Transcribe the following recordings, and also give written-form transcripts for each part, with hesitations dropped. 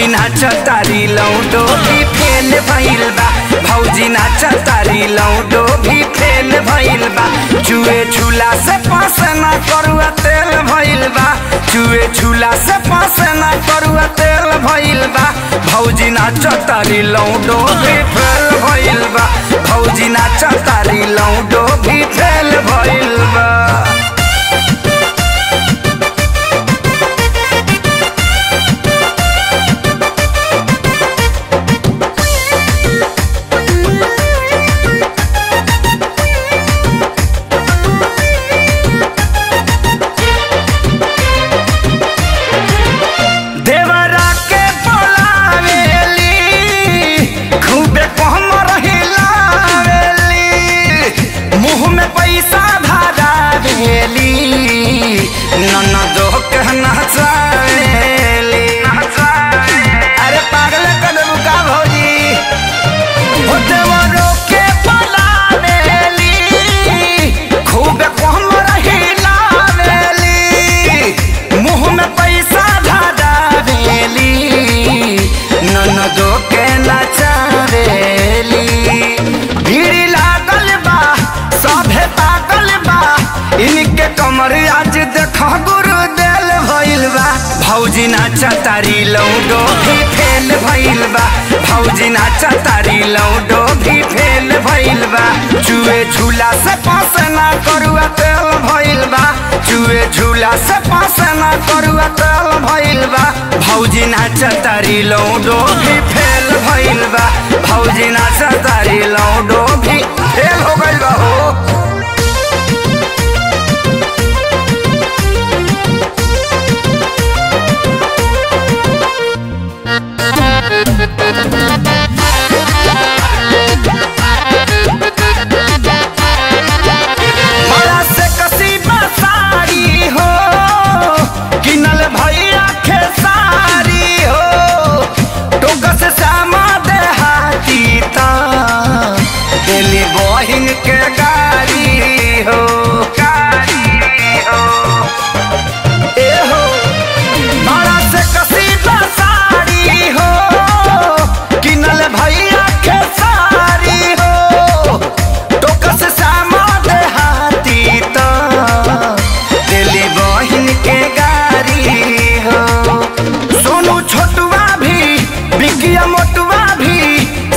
भौजी नाचा तारी लौटो भी फेल भइल बा। भौजी नाचा तारी लौटो भी फेल भइल बा। चुए छुला से पास ना करुआ तेल भइल बा। चुए छुला से पास ना करुआ तेल भइल बा। भौजी नाचा तारी लौटो भी फेल भइल बा। भौजी नाचा तारी लौटो भी फेल भइल बा। अरे पागल कदम का भौजी हो देवरो के पलावेली खूब कम रहिलावेली। मुँह में पैसा धरावेली ननदो के नचावेली। भीड़ लागल बा सभे पागल बा इनके कमर आज देखा गुरु देल भइल बा। भौजी नाचा तारी लौटो भी फेल भइल बा। भौजी नाचा तारी लौटो भी फेल भइल बा। चुए झूला से पास ना करुआ तेल भइल बा। चुए झूला से पास ना करुआ तेल भइल बा। भौजी नाचा तारी लौटो भी फेल भइल बा। भौजी नाचा तारी लौटो भी फेल हो गइल बा हो। बड़ा से कसीबा साड़ी हो किनल भैया खेसारी हो। टोका से सामा देहाती ता दिल्ली बहिन के गाड़ी हो। ए हो बड़ा से कसीबा साड़ी हो किनल भैया खेसारी हो। टोका से सामा देहाती तो दिल्ली बहिन के गाड़ी हो। सोनू छोटुआ भी बिकिया मोटुआ भी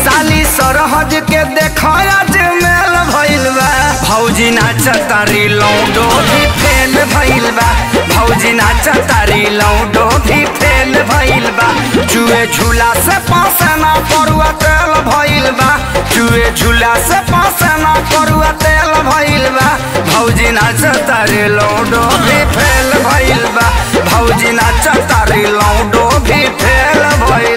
साली सरहज के देखया मेल भइल बा। भौजी नाचा तारी लौटो भी फेल भइल बा। भौजी नाचा तारी लौटो भी फेल भइल बा। चुए झूला से पास ना करुआ तेल भइल बा। चुए झूला से पास ना करुआ तेल भइल बा। भौजी नाचा तारी लौटो भी फेल भइल बा। भौजी नाचा तारी लौटो भी फेल भइल